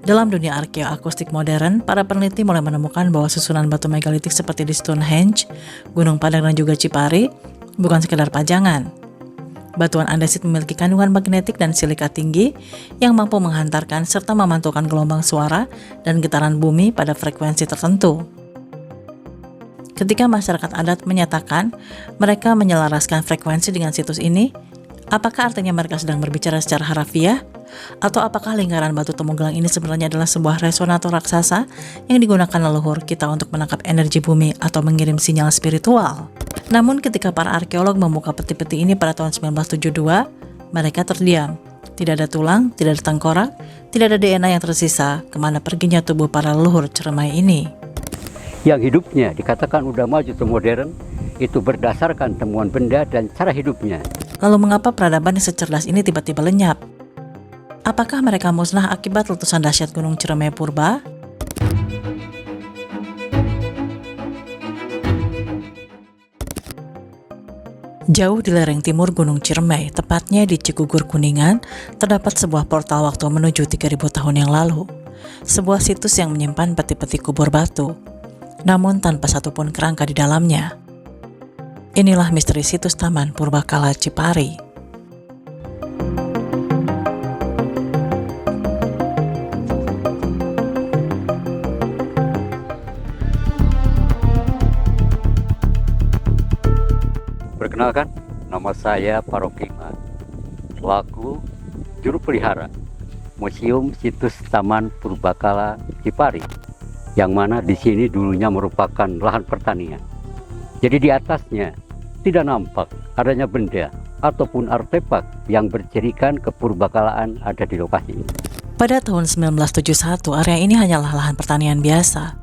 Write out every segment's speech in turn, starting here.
Dalam dunia arkeoakustik modern, para peneliti mulai menemukan bahwa susunan batu megalitik seperti di Stonehenge, Gunung Padang dan juga Cipari bukan sekedar pajangan. Batuan andesit memiliki kandungan magnetik dan silika tinggi yang mampu menghantarkan serta memantulkan gelombang suara dan getaran bumi pada frekuensi tertentu. Ketika masyarakat adat menyatakan mereka menyelaraskan frekuensi dengan situs ini, apakah artinya mereka sedang berbicara secara harafiah? Atau apakah lingkaran batu Temugelang ini sebenarnya adalah sebuah resonator raksasa yang digunakan leluhur kita untuk menangkap energi bumi atau mengirim sinyal spiritual? Namun ketika para arkeolog membuka peti-peti ini pada tahun 1972, mereka terdiam. Tidak ada tulang, tidak ada tengkorak, tidak ada DNA yang tersisa kemana perginya tubuh para leluhur Ciremai ini. Yang hidupnya dikatakan udah maju atau modern, itu berdasarkan temuan benda dan cara hidupnya. Lalu mengapa peradaban yang secerdas ini tiba-tiba lenyap? Apakah mereka musnah akibat letusan dahsyat Gunung Ciremai purba? Jauh di lereng timur Gunung Ciremai, tepatnya di Cigugur Kuningan, terdapat sebuah portal waktu menuju 3000 tahun yang lalu. Sebuah situs yang menyimpan peti-peti kubur batu, namun tanpa satupun kerangka di dalamnya. Inilah misteri situs Taman Purbakala Cipari. Perkenalkan, nama saya Parokima, selaku juru pelihara Museum Situs Taman Purbakala Cipari, yang mana di sini dulunya merupakan lahan pertanian. Jadi di atasnya tidak nampak adanya benda ataupun artefak yang bercirikan kepurbakalaan ada di lokasi ini. Pada tahun 1971, area ini hanyalah lahan pertanian biasa.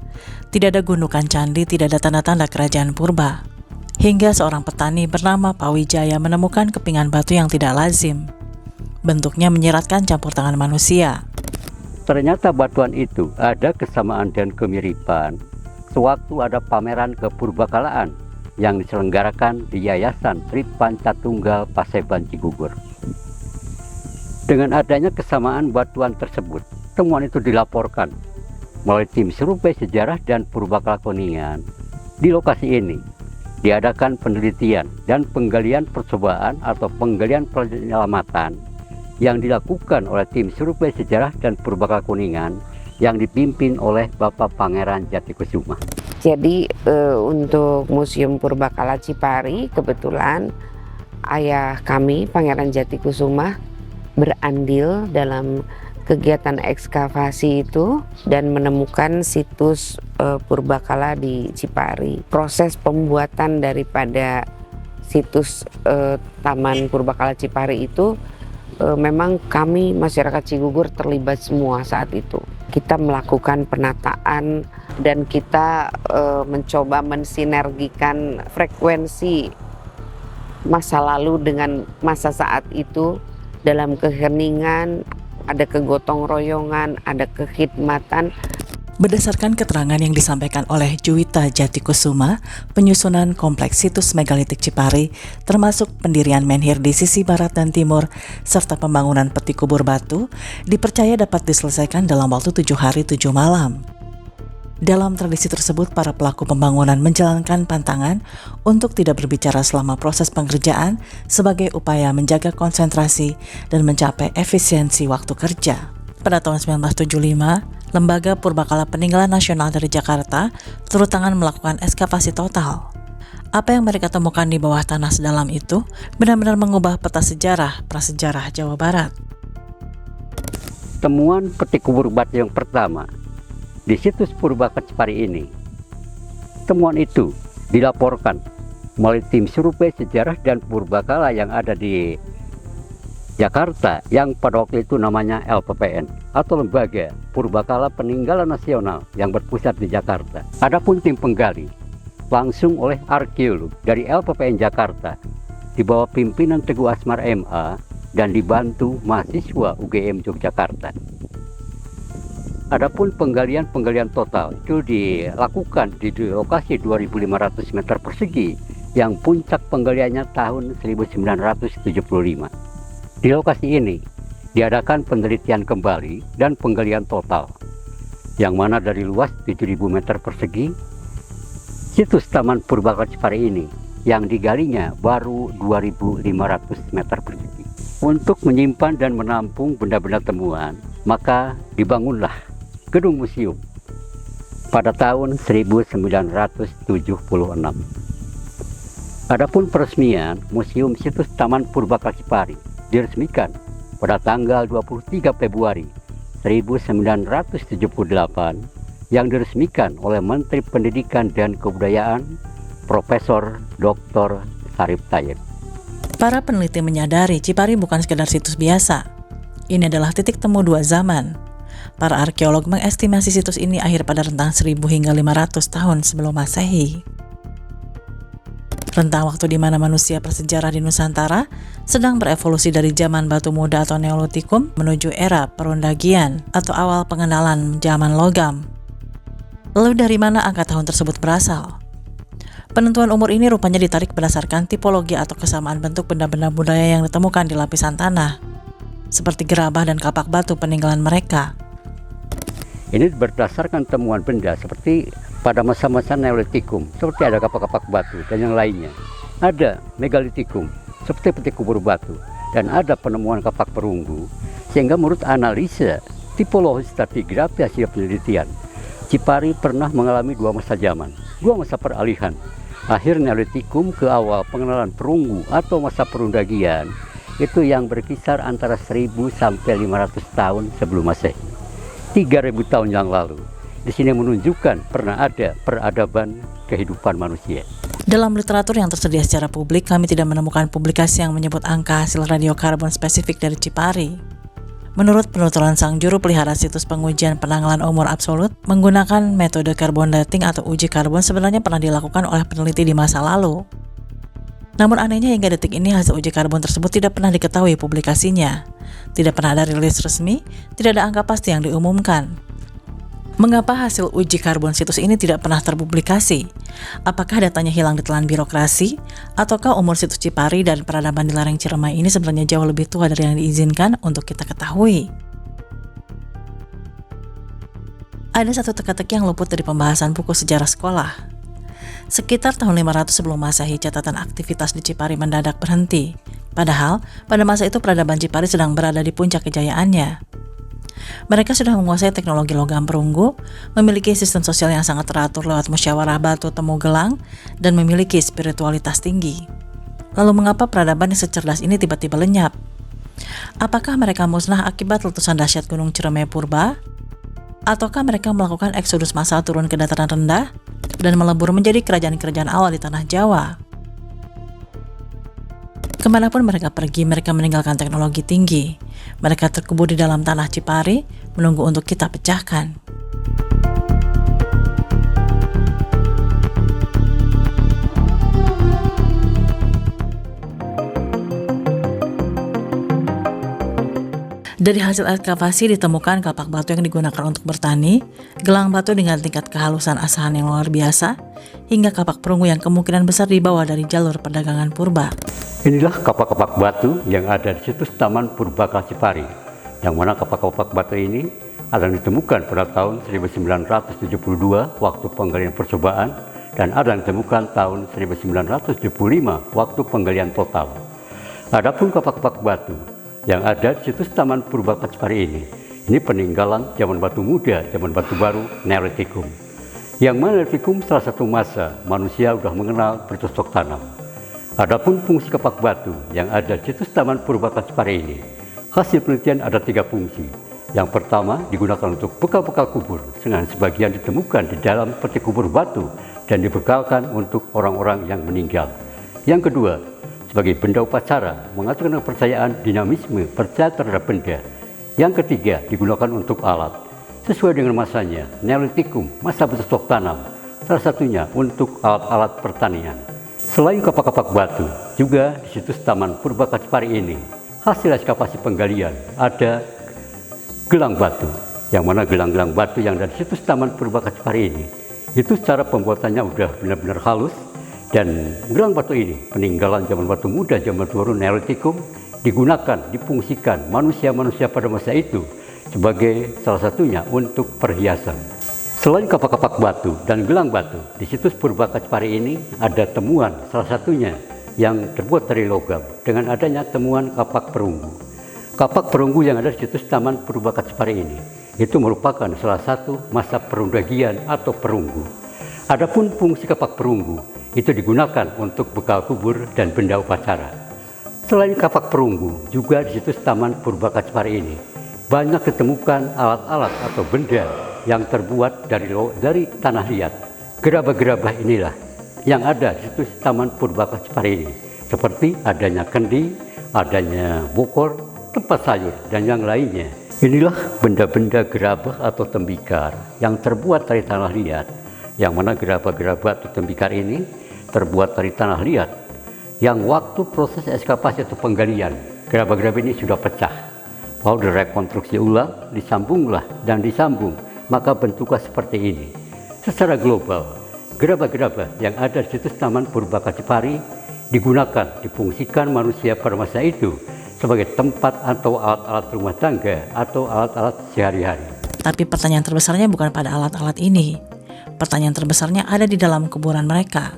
Tidak ada gundukan candi, tidak ada tanda-tanda kerajaan purba. Hingga seorang petani bernama Pak Wijaya menemukan kepingan batu yang tidak lazim. Bentuknya menyiratkan campur tangan manusia. Ternyata batuan itu ada kesamaan dan kemiripan sewaktu ada pameran kepurbakalaan yang diselenggarakan di Yayasan Tri Pancatunggal Paseban Cigugur. Dengan adanya kesamaan batuan tersebut, temuan itu dilaporkan melalui tim survei sejarah dan purbakala Kuningan. Di lokasi ini diadakan penelitian dan penggalian percobaan atau penggalian penyelamatan yang dilakukan oleh tim survei sejarah dan purbakala Kuningan yang dipimpin oleh Bapak Pangeran Jatikusuma. Jadi untuk Museum Purbakala Cipari, kebetulan ayah kami Pangeran Jatikusuma berandil dalam kegiatan ekskavasi itu dan menemukan situs purbakala di Cipari. Proses pembuatan daripada situs Taman Purbakala Cipari itu memang kami masyarakat Cigugur terlibat semua saat itu. Kita melakukan penataan dan kita mencoba mensinergikan frekuensi masa lalu dengan masa saat itu dalam keheningan. Ada kegotong royongan, ada kekhidmatan. Berdasarkan keterangan yang disampaikan oleh Juwita Jatikusuma, penyusunan kompleks situs megalitik Cipari, termasuk pendirian menhir di sisi barat dan timur, serta pembangunan peti kubur batu, dipercaya dapat diselesaikan dalam waktu 7 hari 7 malam. Dalam tradisi tersebut, para pelaku pembangunan menjalankan pantangan untuk tidak berbicara selama proses pengerjaan sebagai upaya menjaga konsentrasi dan mencapai efisiensi waktu kerja. Pada tahun 1975, Lembaga Purbakala Peninggalan Nasional dari Jakarta turut tangan melakukan ekskavasi total. Apa yang mereka temukan di bawah tanah sedalam itu benar-benar mengubah peta sejarah prasejarah Jawa Barat. Temuan peti kubur batu yang pertama di situs Purbakala Cipari ini, temuan itu dilaporkan melalui tim survei sejarah dan purbakala yang ada di Jakarta yang pada waktu itu namanya LPPN atau Lembaga Purbakala Peninggalan Nasional yang berpusat di Jakarta. Adapun tim penggali langsung oleh arkeolog dari LPPN Jakarta di bawah pimpinan Teguh Asmar MA dan dibantu mahasiswa UGM Yogyakarta. Adapun penggalian total itu dilakukan di lokasi 2.500 meter persegi yang puncak penggaliannya tahun 1975. Di lokasi ini diadakan penelitian kembali dan penggalian total, yang mana dari luas 7.000 meter persegi, situs Taman Purbakala Cipari ini yang digalinya baru 2.500 meter persegi. Untuk menyimpan dan menampung benda-benda temuan, maka dibangunlah gedung museum pada tahun 1976. Adapun peresmian Museum Situs Taman Purbakala Cipari diresmikan pada tanggal 23 Februari 1978 yang diresmikan oleh Menteri Pendidikan dan Kebudayaan Profesor Dr. Sarip Tayeb. Para peneliti menyadari Cipari bukan sekedar situs biasa. Ini adalah titik temu dua zaman. Para arkeolog mengestimasi situs ini akhir pada rentang 1000 hingga 500 tahun sebelum Masehi. Rentang waktu di mana manusia prasejarah di Nusantara sedang berevolusi dari zaman batu muda atau Neolitikum menuju era perundagian atau awal pengenalan zaman logam. Lalu dari mana angka tahun tersebut berasal? Penentuan umur ini rupanya ditarik berdasarkan tipologi atau kesamaan bentuk benda-benda budaya yang ditemukan di lapisan tanah, seperti gerabah dan kapak batu peninggalan mereka. Ini berdasarkan temuan benda seperti pada masa-masa Neolitikum, seperti ada kapak-kapak batu dan yang lainnya. Ada megalitikum, seperti peti kubur batu, dan ada penemuan kapak perunggu, sehingga menurut analisa tipologi stratigrafi hasil penelitian, Cipari pernah mengalami dua masa zaman, dua masa peralihan. Akhir Neolitikum ke awal pengenalan perunggu atau masa perundagian, itu yang berkisar antara 1000 sampai 500 tahun sebelum Masehi. 3000 tahun yang lalu. Di sini menunjukkan pernah ada peradaban kehidupan manusia. Dalam literatur yang tersedia secara publik, kami tidak menemukan publikasi yang menyebut angka hasil radiokarbon spesifik dari Cipari. Menurut penuturan sang juru pelihara situs pengujian penanggalan umur absolut, menggunakan metode carbon dating atau uji karbon sebenarnya pernah dilakukan oleh peneliti di masa lalu. Namun anehnya hingga detik ini hasil uji karbon tersebut tidak pernah diketahui publikasinya. Tidak pernah ada rilis resmi, tidak ada angka pasti yang diumumkan. Mengapa hasil uji karbon situs ini tidak pernah terpublikasi? Apakah datanya hilang di telan birokrasi? Ataukah umur situs Cipari dan peradaban di lereng Ciremai ini sebenarnya jauh lebih tua dari yang diizinkan untuk kita ketahui? Ada satu teka-teki yang luput dari pembahasan buku sejarah sekolah. Sekitar tahun 500 sebelum Masehi, catatan aktivitas di Cipari mendadak berhenti. Padahal, pada masa itu peradaban Cipari sedang berada di puncak kejayaannya. Mereka sudah menguasai teknologi logam perunggu, memiliki sistem sosial yang sangat teratur lewat musyawarah batu temu gelang, dan memiliki spiritualitas tinggi. Lalu mengapa peradaban yang secerdas ini tiba-tiba lenyap? Apakah mereka musnah akibat letusan dahsyat Gunung Ciremai Purba? Ataukah mereka melakukan eksodus massal turun ke dataran rendah dan melebur menjadi kerajaan-kerajaan awal di tanah Jawa? Kemanapun mereka pergi, mereka meninggalkan teknologi tinggi. Mereka terkubur di dalam tanah Cipari, menunggu untuk kita pecahkan. Dari hasil ekskavasi ditemukan kapak batu yang digunakan untuk bertani, gelang batu dengan tingkat kehalusan asahan yang luar biasa, hingga kapak perunggu yang kemungkinan besar dibawa dari jalur perdagangan purba. Inilah kapak-kapak batu yang ada di situs Taman Purbakala Cipari, yang mana kapak-kapak batu ini ada yang ditemukan pada tahun 1972 waktu penggalian percobaan, dan ada yang ditemukan tahun 1975 waktu penggalian total. Adapun kapak-kapak batu yang ada di situs Taman Purbakala Cipari ini peninggalan zaman batu muda, zaman batu baru, Neolitikum. Yang mana Neolitikum salah satu masa manusia sudah mengenal bercocok tanam. Adapun fungsi kapak batu yang ada di situs Taman Purbakala Cipari ini, hasil penelitian ada 3 fungsi. Yang pertama digunakan untuk bekal-bekal kubur, dengan sebagian ditemukan di dalam peti kubur batu dan dibekalkan untuk orang-orang yang meninggal. Yang kedua, sebagai benda upacara, mengaturkan kepercayaan dinamisme percaya terhadap benda. Yang ketiga, digunakan untuk alat. Sesuai dengan masanya, Neolitikum, masa bercocok tanam, salah satunya untuk alat-alat pertanian. Selain kapak-kapak batu, juga di situs Taman Purbakala Cipari ini, hasil ekskavasi penggalian ada gelang batu, yang mana gelang-gelang batu yang ada di situs Taman Purbakala Cipari ini, itu secara pembuatannya udah benar-benar halus. Dan gelang batu ini peninggalan zaman batu muda, zaman batu baru Neolitikum, digunakan, difungsikan manusia-manusia pada masa itu sebagai salah satunya untuk perhiasan. Selain kapak-kapak batu dan gelang batu, di situs Purbaka Cipari ini ada temuan salah satunya yang terbuat dari logam dengan adanya temuan kapak perunggu. Kapak perunggu yang ada di situs Taman Purbaka Cipari ini itu merupakan salah satu masa perundagian atau perunggu. Adapun fungsi kapak perunggu itu digunakan untuk bekal kubur dan benda upacara. Selain kapak perunggu, juga di situs Taman Purbaka Cipari ini banyak ditemukan alat-alat atau benda yang terbuat dari tanah liat. Gerabah-gerabah inilah yang ada di situs Taman Purbaka Cipari ini, seperti adanya kendi, adanya bokor, tempat sayur, dan yang lainnya. Inilah benda-benda gerabah atau tembikar yang terbuat dari tanah liat, yang mana gerabah-gerabah atau tembikar ini terbuat dari tanah liat, yang waktu proses ekskavasi atau penggalian, gerabah-gerabah ini sudah pecah. Lalu direkonstruksi ulang, disambunglah dan disambung, maka bentuknya seperti ini. Secara global, gerabah-gerabah yang ada di situs Taman Purbaka Cipari digunakan, difungsikan manusia pada masa itu sebagai tempat atau alat-alat rumah tangga atau alat-alat sehari-hari. Tapi pertanyaan terbesarnya bukan pada alat-alat ini. Pertanyaan terbesarnya ada di dalam kuburan mereka.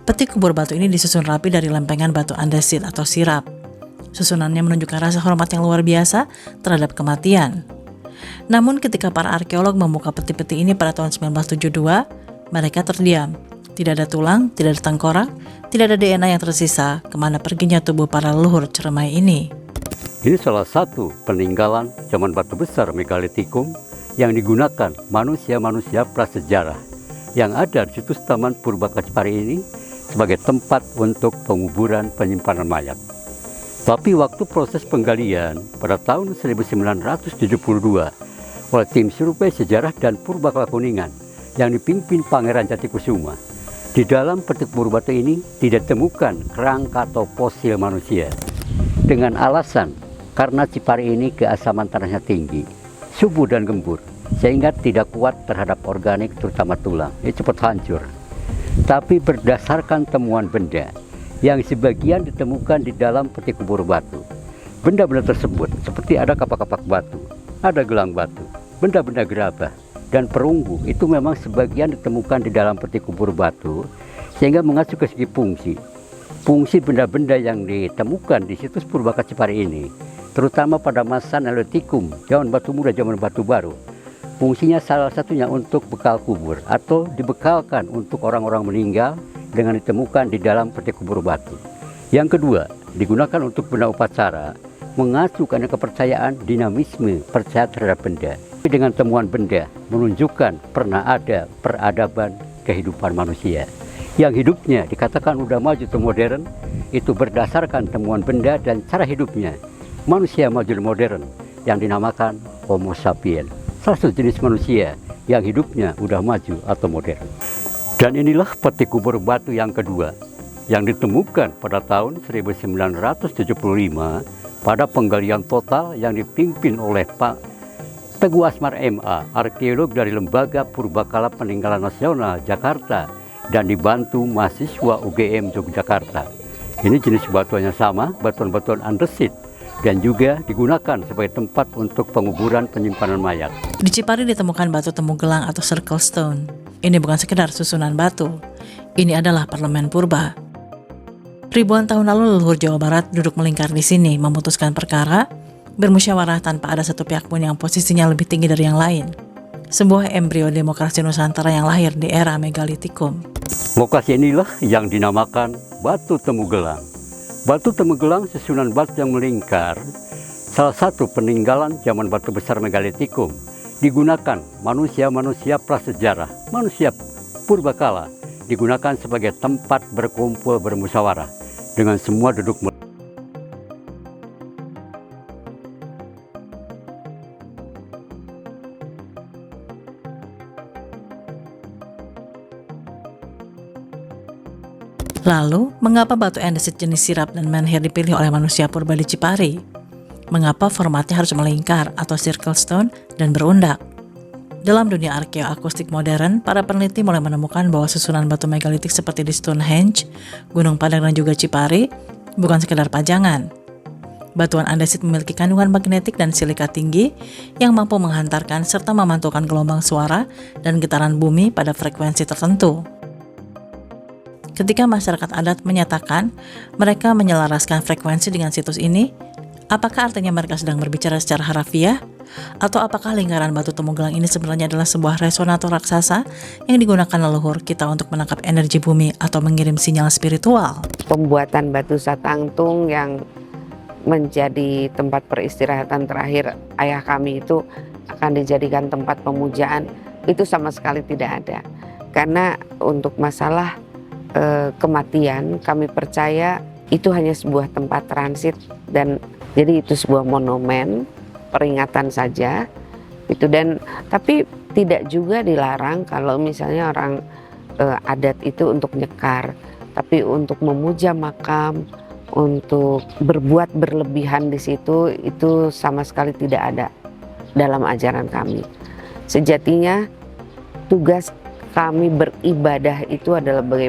Peti kubur batu ini disusun rapi dari lempengan batu andesit atau sirap. Susunannya menunjukkan rasa hormat yang luar biasa terhadap kematian. Namun ketika para arkeolog membuka peti-peti ini pada tahun 1972, mereka terdiam. Tidak ada tulang, tidak ada tengkorak, tidak ada DNA yang tersisa kemana perginya tubuh para leluhur Ceremai ini. Ini salah satu peninggalan zaman batu besar megalitikum yang digunakan manusia-manusia prasejarah yang ada di situs Taman Purbaka Cipari ini sebagai tempat untuk penguburan penyimpanan mayat. Tapi waktu proses penggalian pada tahun 1972 oleh tim survei sejarah dan Purbakala Kuningan yang dipimpin Pangeran Jatikusuma, di dalam peti kubur batu ini tidak ditemukan kerangka atau fosil manusia. Dengan alasan karena Cipari ini keasaman tanahnya tinggi, subur dan gembur, sehingga tidak kuat terhadap organik terutama tulang, cepat hancur. Tapi berdasarkan temuan benda yang sebagian ditemukan di dalam peti kubur batu, benda-benda tersebut seperti ada kapak-kapak batu, ada gelang batu, benda-benda gerabah, dan perunggu itu memang sebagian ditemukan di dalam peti kubur batu, sehingga mengacu ke segi fungsi benda-benda yang ditemukan di situs Purbaka Cipari ini, terutama pada masa Neolitikum, zaman batu muda, zaman batu baru. Fungsinya salah satunya untuk bekal kubur atau dibekalkan untuk orang-orang meninggal dengan ditemukan di dalam peti kubur batu. Yang kedua, digunakan untuk benda upacara, mengacu karena kepercayaan dinamisme percaya terhadap benda. Dengan temuan benda menunjukkan pernah ada peradaban kehidupan manusia yang hidupnya dikatakan udah maju atau modern, itu berdasarkan temuan benda dan cara hidupnya manusia maju modern yang dinamakan Homo sapiens, salah satu jenis manusia yang hidupnya udah maju atau modern. Dan inilah peti kubur batu yang kedua yang ditemukan pada tahun 1975 pada penggalian total yang dipimpin oleh Pak Teguh Asmar MA, arkeolog dari Lembaga Purbakala Peninggalan Nasional Jakarta, dan dibantu mahasiswa UGM Yogyakarta. Ini jenis batuannya sama, batuan-batuan andesit, dan juga digunakan sebagai tempat untuk penguburan penyimpanan mayat. Di Cipari ditemukan batu temu gelang atau circle stone. Ini bukan sekedar susunan batu. Ini adalah parlemen purba. Ribuan tahun lalu leluhur Jawa Barat duduk melingkar di sini memutuskan perkara, bermusyawarah tanpa ada satu pihak pun yang posisinya lebih tinggi dari yang lain. Sebuah embrio demokrasi Nusantara yang lahir di era megalitikum. Lokasi inilah yang dinamakan Batu Temu Gelang. Batu Temu Gelang susunan batu yang melingkar, salah satu peninggalan zaman batu besar megalitikum, digunakan manusia-manusia prasejarah, manusia purbakala, digunakan sebagai tempat berkumpul bermusyawarah dengan semua duduk. Lalu, mengapa batu andesit jenis sirap dan menhir dipilih oleh manusia purba di Cipari? Mengapa formatnya harus melingkar atau circle stone dan berundak? Dalam dunia arkeoakustik modern, para peneliti mulai menemukan bahwa susunan batu megalitik seperti di Stonehenge, Gunung Padang dan juga Cipari bukan sekedar pajangan. Batuan andesit memiliki kandungan magnetik dan silika tinggi yang mampu menghantarkan serta memantulkan gelombang suara dan getaran bumi pada frekuensi tertentu. Ketika masyarakat adat menyatakan mereka menyelaraskan frekuensi dengan situs ini, apakah artinya mereka sedang berbicara secara harafiah? Atau apakah lingkaran batu temugelang ini sebenarnya adalah sebuah resonator raksasa yang digunakan leluhur kita untuk menangkap energi bumi atau mengirim sinyal spiritual? Pembuatan batu satangtung yang menjadi tempat peristirahatan terakhir ayah kami itu akan dijadikan tempat pemujaan, itu sama sekali tidak ada. Karena untuk masalah kematian, kami percaya itu hanya sebuah tempat transit, dan jadi itu sebuah monumen peringatan saja itu. Dan tapi tidak juga dilarang kalau misalnya orang adat itu untuk nyekar, tapi untuk memuja makam, untuk berbuat berlebihan di situ, itu sama sekali tidak ada dalam ajaran kami. Sejatinya tugas kami beribadah itu adalah bagaimana